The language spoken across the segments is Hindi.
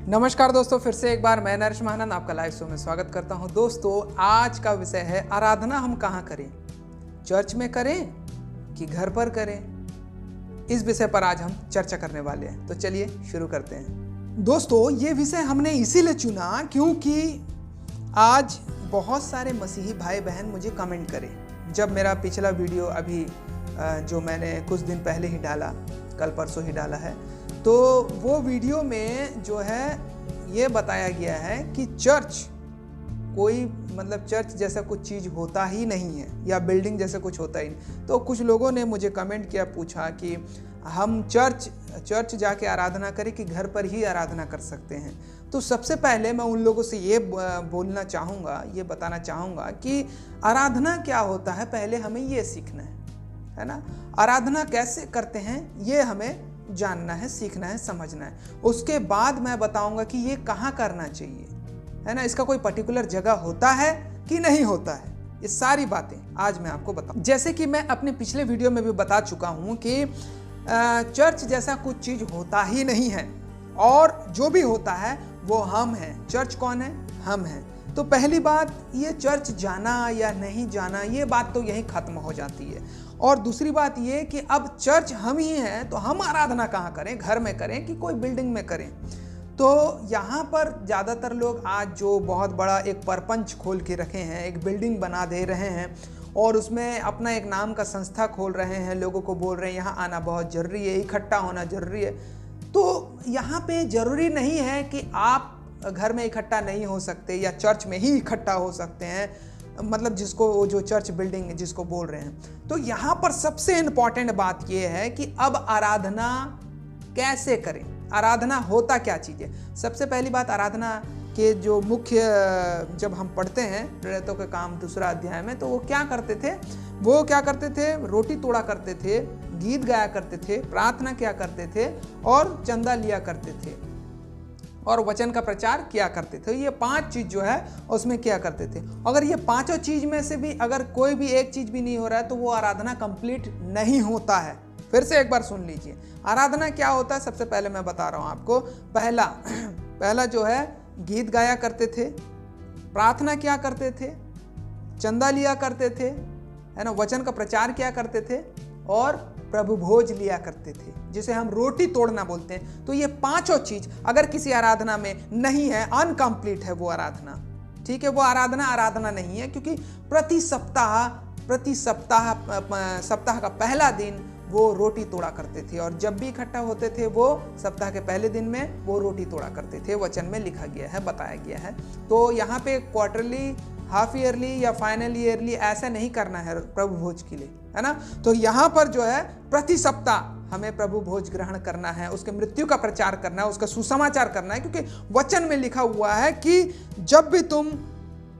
नमस्कार दोस्तों, फिर से एक बार मैं नरेश महानंद आपका लाइव शो में स्वागत करता हूं। दोस्तों, आज का विषय है आराधना हम कहाँ करें, चर्च में करें कि घर पर करें। इस विषय पर आज हम चर्चा करने वाले हैं, तो चलिए शुरू करते हैं। दोस्तों, ये विषय हमने इसीलिए चुना क्योंकि आज बहुत सारे मसीही भाई बहन मुझे कमेंट करें। जब मेरा पिछला वीडियो अभी जो मैंने कुछ दिन पहले ही डाला, कल परसों ही डाला है, तो वो वीडियो में जो है ये बताया गया है कि चर्च चर्च जैसा कुछ चीज़ होता ही नहीं है या बिल्डिंग जैसा कुछ होता ही नहीं। तो कुछ लोगों ने मुझे कमेंट किया, पूछा कि हम चर्च जाके आराधना करें कि घर पर ही आराधना कर सकते हैं। तो सबसे पहले मैं उन लोगों से ये बोलना चाहूँगा, ये बताना चाहूँगा कि आराधना क्या होता है, पहले हमें ये सीखना है ना। आराधना कैसे करते हैं ये हमें जानना है, सीखना है, समझना है। उसके बाद मैं बताऊंगा कि ये कहाँ करना चाहिए, है ना। इसका कोई पर्टिकुलर जगह होता है कि नहीं होता है, ये सारी बातें आज मैं आपको बताऊं। जैसे कि मैं अपने पिछले वीडियो में भी बता चुका हूं कि चर्च जैसा कुछ चीज होता ही नहीं है, और जो भी होता है वो हम हैं। चर्च कौन है? हम हैं। तो पहली बात, ये चर्च जाना या नहीं जाना, ये बात तो यहीं खत्म हो जाती है। और दूसरी बात ये कि अब चर्च हम ही हैं, तो हम आराधना कहाँ करें, घर में करें कि कोई बिल्डिंग में करें। तो यहाँ पर ज़्यादातर लोग आज जो बहुत बड़ा एक परपंच खोल के रखे हैं, एक बिल्डिंग बना दे रहे हैं और उसमें अपना एक नाम का संस्था खोल रहे हैं, लोगों को बोल रहे हैं यहाँ आना बहुत ज़रूरी है, इकट्ठा होना ज़रूरी है। तो यहाँ पे ज़रूरी नहीं है कि आप घर में इकट्ठा नहीं हो सकते या चर्च में ही इकट्ठा हो सकते हैं, मतलब जिसको जो चर्च बिल्डिंग जिसको बोल रहे हैं। तो यहाँ पर सबसे इम्पॉर्टेंट बात यह है कि अब आराधना कैसे करें, आराधना होता क्या चीज़ है। सबसे पहली बात, आराधना के जो मुख्य जब हम पढ़ते हैं प्रेरितों के काम 2 अध्याय में, तो वो क्या करते थे, रोटी तोड़ा करते थे, गीत गाया करते थे, प्रार्थना किया करते थे और चंदा लिया करते थे और वचन का प्रचार किया करते थे। ये 5 चीज जो है उसमें किया करते थे। अगर ये 5 चीज में से भी अगर कोई भी एक चीज भी नहीं हो रहा है तो वो आराधना कंप्लीट नहीं होता है। फिर से एक बार सुन लीजिए, आराधना क्या होता है। सबसे पहले मैं बता रहा हूं आपको, पहला जो है गीत गाया करते थे, प्रार्थना किया करते थे, चंदा लिया करते थे, है ना, वचन का प्रचार किया करते थे और प्रभु भोज लिया करते थे, जिसे हम रोटी तोड़ना बोलते हैं। तो ये 5 चीज अगर किसी आराधना में नहीं है, अनकंप्लीट है वो आराधना, ठीक है। वो आराधना नहीं है, क्योंकि प्रति सप्ताह का पहला दिन वो रोटी तोड़ा करते थे और जब भी इकट्ठा होते थे वो सप्ताह के पहले दिन में वो रोटी तोड़ा करते थे। वचन में लिखा गया है, बताया गया है। तो यहाँ पे क्वार्टरली, हाफ ईयरली या फाइनल ईयरली ऐसा नहीं करना है प्रभु भोज के लिए, है ना। तो यहाँ पर जो है प्रति सप्ताह हमें प्रभु भोज ग्रहण करना है, उसके मृत्यु का प्रचार करना है, उसका सुसमाचार करना है, क्योंकि वचन में लिखा हुआ है कि जब भी तुम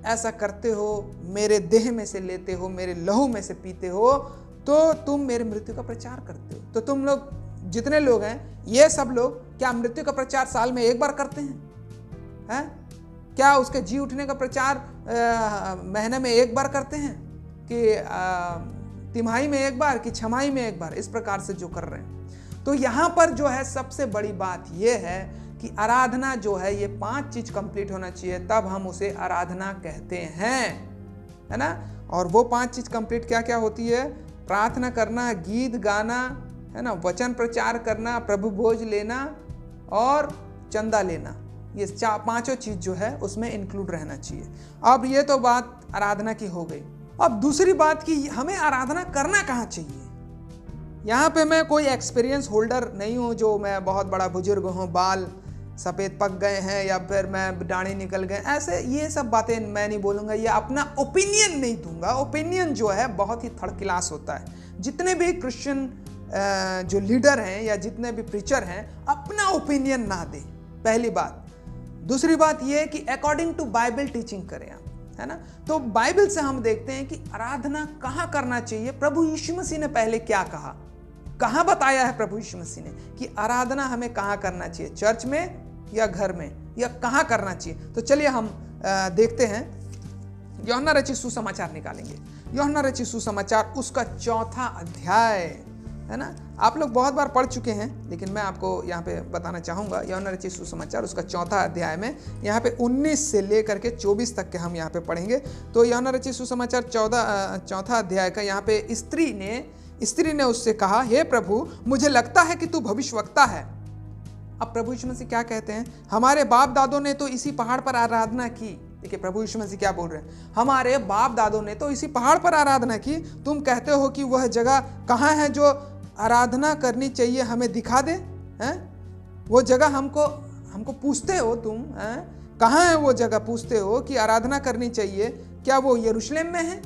ऐसा करते हो, मेरे देह में से लेते हो, मेरे लहू में से पीते हो, तो तुम मेरे मृत्यु का प्रचार करते हो। तो तुम लोग जितने लोग हैं, ये सब लोग क्या मृत्यु का प्रचार साल में एक बार करते हैं? क्या उसके जी उठने का प्रचार महीने में एक बार करते हैं कि तिमाही में एक बार कि छमाही में एक बार, इस प्रकार से जो कर रहे हैं। तो यहाँ पर जो है सबसे बड़ी बात यह है कि आराधना जो है ये 5 चीज कंप्लीट होना चाहिए, तब हम उसे आराधना कहते हैं, है ना। और वो 5 चीज कंप्लीट क्या क्या होती है? प्रार्थना करना, गीत गाना, है ना, वचन प्रचार करना, प्रभु भोज लेना और चंदा लेना। ये 5 चीज जो है उसमें इंक्लूड रहना चाहिए। अब ये तो बात आराधना की हो गई। अब दूसरी बात कि हमें आराधना करना कहाँ चाहिए। यहाँ पे मैं कोई एक्सपीरियंस होल्डर नहीं हूँ जो मैं बहुत बड़ा बुजुर्ग हूँ, बाल सफ़ेद पक गए हैं या फिर मैं दाढ़ी निकल गए, ऐसे ये सब बातें मैं नहीं बोलूँगा या अपना ओपिनियन नहीं दूंगा। ओपिनियन जो है बहुत ही थर्ड क्लास होता है। जितने भी क्रिश्चियन जो लीडर हैं या जितने भी प्रीचर हैं, अपना ओपिनियन ना दें, पहली बात। दूसरी बात यह कि अकॉर्डिंग टू बाइबल टीचिंग करें आप, है ना। तो बाइबल से हम देखते हैं कि आराधना कहाँ करना चाहिए। प्रभु यीशु मसीह ने पहले क्या कहा, कहाँ बताया है प्रभु यीशु मसीह ने कि आराधना हमें कहाँ करना चाहिए, चर्च में या घर में, या कहाँ करना चाहिए। तो चलिए हम देखते हैं। यूहन्ना रचित सुसमाचार निकालेंगे। यूहन्ना रचित सुसमाचार उसका 4था अध्याय है ना। आप लोग बहुत बार पढ़ चुके हैं, लेकिन मैं आपको यहाँ पे बताना चाहूँगा। यूहन्ना रचित सुसमाचार उसका 4 अध्याय में यहाँ पे 19 से लेकर के 24 तक के हम यहाँ पे पढ़ेंगे। तो यूहन्ना रचित सुसमाचार 4 अध्याय का यहाँ पे स्त्री ने उससे कहा, हे प्रभु, मुझे लगता है कि तू भविष्यवक्ता है। अब प्रभु यीशु मसीह क्या कहते हैं? हमारे बाप दादों ने तो इसी पहाड़ पर आराधना की। देखिए प्रभु यीशु मसीह क्या बोल रहे हैं, हमारे बाप दादों ने तो इसी पहाड़ पर आराधना की, तुम कहते हो कि वह जगह कहाँ है जो आराधना करनी चाहिए, हमें दिखा दे। हैं वो जगह हमको पूछते हो तुम, कहाँ है वो जगह पूछते हो कि आराधना करनी चाहिए, क्या वो यरूशलेम में है?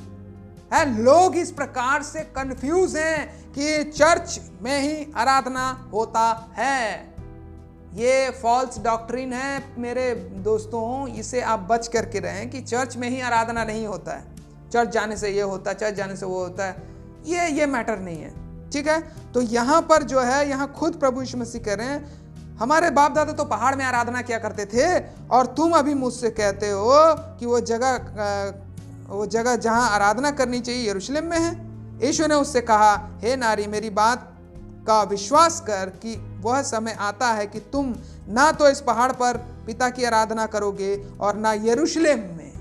लोग इस प्रकार से कंफ्यूज हैं कि चर्च में ही आराधना होता है। ये फॉल्स डॉक्ट्रिन है मेरे दोस्तों, इसे आप बच करके रहें कि चर्च में ही आराधना नहीं होता है, चर्च जाने से ये होता है, चर्च जाने से वो होता है। ये मैटर नहीं है, ठीक है। तो यहाँ पर जो है, यहाँ खुद प्रभु यीशु मसीह कह रहे हैं, हमारे बाप दादा तो पहाड़ में आराधना किया करते थे और तुम अभी मुझसे कहते हो कि वो जगह जहाँ आराधना करनी चाहिए यरूशलेम में है। यीशु ने उससे कहा, हे नारी, मेरी बात का विश्वास कर कि वह समय आता है कि तुम ना तो इस पहाड़ पर पिता की आराधना करोगे और ना यरूशलेम में,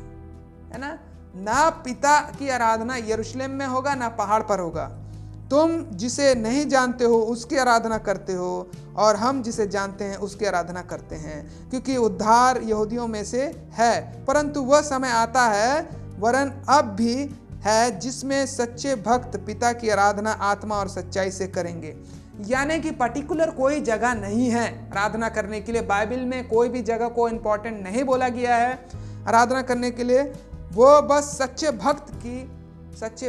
है ना पिता की आराधना यरूशलेम में होगा, ना पहाड़ पर होगा। तुम जिसे नहीं जानते हो उसकी आराधना करते हो और हम जिसे जानते हैं उसकी आराधना करते हैं, क्योंकि उद्धार यहूदियों में से है। परंतु वह समय आता है, वरन अब भी है, जिसमें सच्चे भक्त पिता की आराधना आत्मा और सच्चाई से करेंगे। यानी कि पर्टिकुलर कोई जगह नहीं है आराधना करने के लिए। बाइबल में कोई भी जगह को इम्पोर्टेंट नहीं बोला गया है आराधना करने के लिए। वो बस सच्चे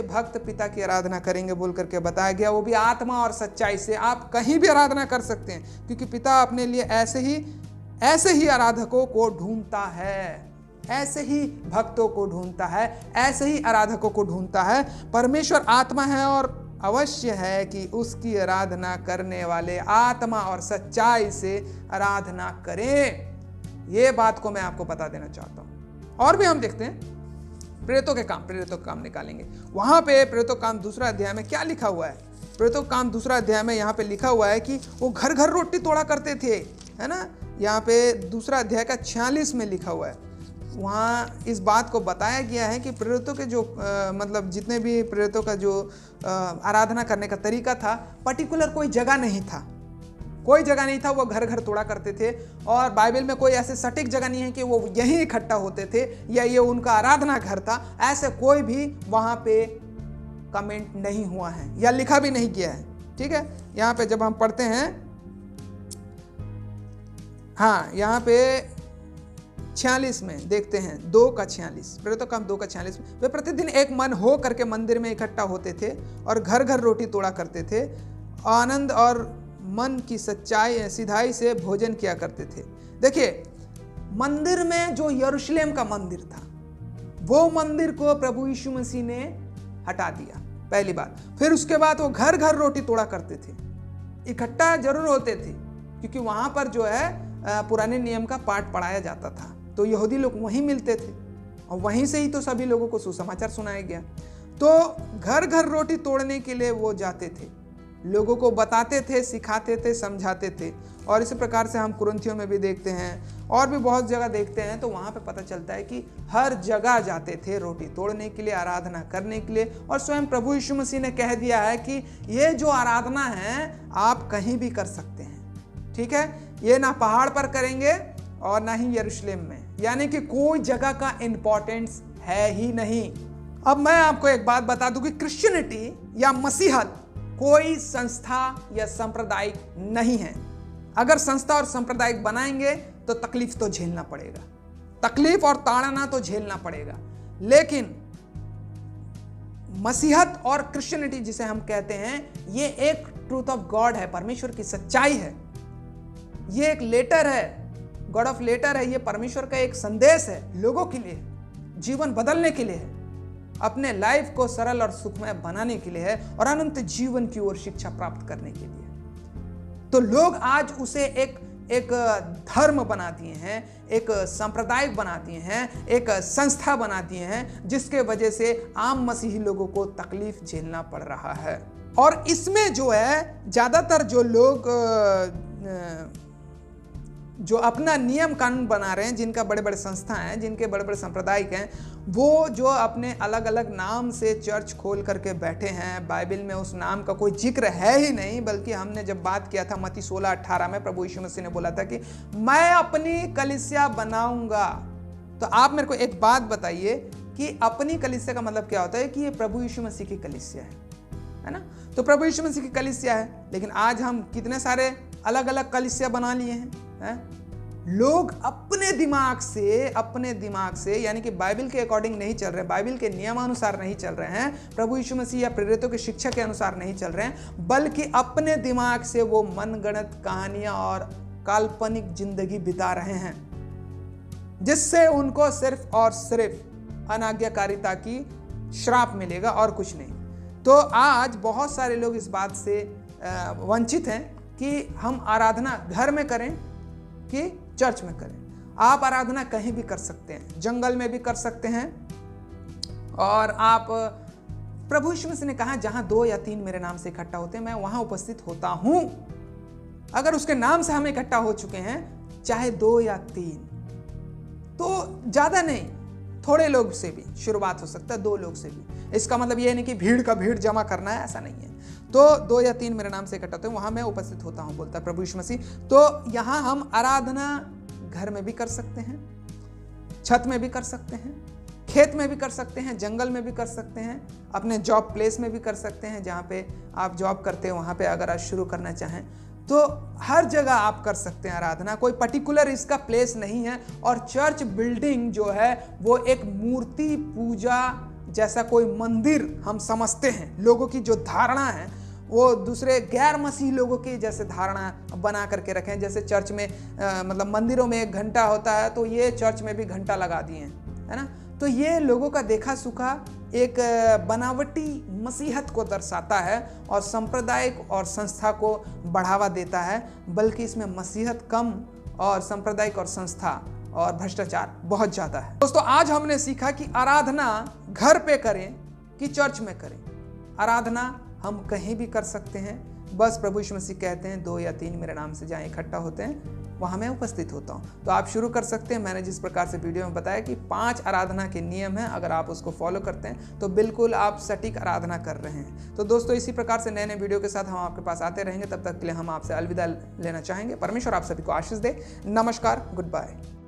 भक्त पिता की आराधना करेंगे बोल करके बताया गया, वो भी आत्मा और सच्चाई से। आप कहीं भी आराधना कर सकते हैं, क्योंकि पिता अपने लिए ऐसे ही आराधकों को ढूंढता है, ऐसे ही भक्तों को ढूंढता है, ऐसे ही आराधकों को ढूंढता है। परमेश्वर आत्मा है और अवश्य है कि उसकी आराधना करने वाले आत्मा और सच्चाई से आराधना करें। ये बात को मैं आपको बता देना चाहता हूं। और भी हम देखते हैं प्रेरितों के काम निकालेंगे। वहां पे प्रेरितों के काम 2 अध्याय में क्या लिखा हुआ है? प्रेरितों के काम 2 अध्याय में यहाँ पे लिखा हुआ है कि वो घर घर रोटी तोड़ा करते थे, है ना। यहाँ पे 2 अध्याय का 46 में लिखा हुआ है। वहाँ इस बात को बताया गया है कि प्रेरितों के जो मतलब जितने भी प्रेरितों का जो आराधना करने का तरीका था, पर्टिकुलर कोई जगह नहीं था, वो घर घर तोड़ा करते थे। और बाइबल में कोई ऐसे सटीक जगह नहीं है कि वो यहीं इकट्ठा होते थे या ये उनका आराधना घर था, ऐसे कोई भी वहाँ पे कमेंट नहीं हुआ है या लिखा भी नहीं गया है, ठीक है। यहाँ पे जब हम पढ़ते हैं, हाँ यहाँ पे 46 में देखते हैं, 2:46, प्रेरितों का काम 2:46 में, वे प्रतिदिन एक मन हो करके मंदिर में इकट्ठा होते थे और घर घर रोटी तोड़ा करते थे, आनंद और मन की सिधाई से भोजन किया करते थे। देखिए मंदिर में जो यरूशलेम का मंदिर था, वो मंदिर को प्रभु यीशु मसीह ने हटा दिया, पहली बात। फिर उसके बाद वो घर घर रोटी तोड़ा करते थे, इकट्ठा जरूर होते थे, क्योंकि वहां पर जो है पुराने नियम का पाठ पढ़ाया जाता था, तो यहूदी लोग वहीं मिलते थे और वहीं से ही तो सभी लोगों को सुसमाचार सुनाया गया। तो घर घर रोटी तोड़ने के लिए वो जाते थे, लोगों को बताते थे, सिखाते थे, समझाते थे। और इसी प्रकार से हम कुरिन्थियों में भी देखते हैं और भी बहुत जगह देखते हैं, तो वहाँ पे पता चलता है कि हर जगह जाते थे रोटी तोड़ने के लिए, आराधना करने के लिए। और स्वयं प्रभु यीशु मसीह ने कह दिया है कि ये जो आराधना है आप कहीं भी कर सकते हैं, ठीक है। ये ना पहाड़ पर करेंगे और ना ही यरूशलेम में, यानी कि कोई जगह का इंपॉर्टेंस है ही नहीं। अब मैं आपको एक बात बता दूं कि क्रिश्चियनिटी या मसीहत कोई संस्था या सांप्रदायिक नहीं है। अगर संस्था और सांप्रदायिक बनाएंगे तो तकलीफ तो झेलना पड़ेगा, तकलीफ और ताड़ना तो झेलना पड़ेगा। लेकिन मसीहत और क्रिश्चियनिटी जिसे हम कहते हैं, ये एक ट्रूथ ऑफ गॉड है, परमेश्वर की सच्चाई है। ये एक लेटर है, गॉड ऑफ लेटर है। ये परमेश्वर का एक संदेश है लोगों के लिए, जीवन बदलने के लिए है, अपने लाइफ को सरल और सुखमय बनाने के लिए है और अनंत जीवन की ओर शिक्षा प्राप्त करने के लिए। तो लोग आज उसे एक धर्म बना दिए हैं, एक सांप्रदायिक बना दिए हैं, एक संस्था बना दिए हैं, जिसके वजह से आम मसीही लोगों को तकलीफ झेलना पड़ रहा है। और इसमें जो है ज़्यादातर जो लोग जो अपना नियम कानून बना रहे हैं, जिनका बड़े बड़े संस्था हैं, जिनके बड़े बड़े सांप्रदायिक हैं, वो जो अपने अलग अलग नाम से चर्च खोल करके बैठे हैं, बाइबल में उस नाम का कोई जिक्र है ही नहीं। बल्कि हमने जब बात किया था मत्ती 16:18 में, प्रभु यीशु मसीह ने बोला था कि मैं अपनी कलीसिया बनाऊंगा। तो आप मेरे को एक बात बताइए कि अपनी कलीसिया का मतलब क्या होता है? कि ये प्रभु यीशु मसीह की कलीसिया है ना? तो प्रभु यीशु मसीह की कलीसिया है, लेकिन आज हम कितने सारे अलग अलग कलीसिया बना लिए हैं। लोग अपने दिमाग से यानी कि बाइबल के अकॉर्डिंग नहीं चल रहे, बाइबल के नियमानुसार नहीं चल रहे हैं, प्रभु यीशु मसीह या प्रेरितों की शिक्षा के अनुसार नहीं चल रहे हैं, बल्कि अपने दिमाग से वो मनगढ़ंत कहानियां और काल्पनिक जिंदगी बिता रहे हैं, जिससे उनको सिर्फ और सिर्फ अनाज्ञाकारिता की श्राप मिलेगा और कुछ नहीं। तो आज बहुत सारे लोग इस बात से वंचित हैं कि हम आराधना घर में करें कि चर्च में करें। आप आराधना कहीं भी कर सकते हैं, जंगल में भी कर सकते हैं, और आप प्रभु यीशु मसीह ने कहा जहां 2 या 3 मेरे नाम से इकट्ठा होते हैं मैं वहां उपस्थित होता हूं। अगर उसके नाम से हम इकट्ठा हो चुके हैं, चाहे 2 या 3, तो ज्यादा नहीं, थोड़े लोग से भी शुरुआत हो सकता है, 2 लोग से भी। इसका मतलब यह नहीं कि भीड़ का भीड़ जमा करना है, ऐसा नहीं है। तो 2 या 3 मेरे नाम से इकट्ठा होते हैं वहां मैं उपस्थित होता हूं, बोलता है प्रभु यीशु मसीह। तो यहां हम आराधना घर में भी कर सकते हैं, छत में भी कर सकते हैं, खेत में भी कर सकते हैं, जंगल में भी कर सकते हैं, अपने जॉब प्लेस में भी कर सकते हैं, जहां पे आप जॉब करते हैं वहां पे अगर आप शुरू करना चाहें तो हर जगह आप कर सकते हैं आराधना। कोई पर्टिकुलर इसका प्लेस नहीं है। और चर्च बिल्डिंग जो है वो एक मूर्ति पूजा जैसा कोई मंदिर हम समझते हैं। लोगों की जो धारणा है वो दूसरे गैर मसीही लोगों की जैसे धारणा बना करके रखे हैं। जैसे चर्च में मतलब मंदिरों में एक घंटा होता है, तो ये चर्च में भी घंटा लगा दिए हैं, है ना? तो ये लोगों का देखा सुखा एक बनावटी मसीहत को दर्शाता है और सांप्रदायिक और संस्था को बढ़ावा देता है, बल्कि इसमें मसीहत कम और सांप्रदायिक और संस्था और भ्रष्टाचार बहुत ज़्यादा है। दोस्तों, आज हमने सीखा कि आराधना घर पे करें कि चर्च में करें। आराधना हम कहीं भी कर सकते हैं, बस प्रभु यीशु मसीह कहते हैं 2 या 3 मेरे नाम से जहाँ इकट्ठा होते हैं वहाँ मैं उपस्थित होता हूँ। तो आप शुरू कर सकते हैं। मैंने जिस प्रकार से वीडियो में बताया कि 5 आराधना के नियम हैं, अगर आप उसको फॉलो करते हैं तो बिल्कुल आप सटीक आराधना कर रहे हैं। तो दोस्तों, इसी प्रकार से नए नए वीडियो के साथ हम आपके पास आते रहेंगे। तब तक के लिए हम आपसे अलविदा लेना चाहेंगे। परमेश्वर आप सभी को आशीष दे। नमस्कार, गुड बाय।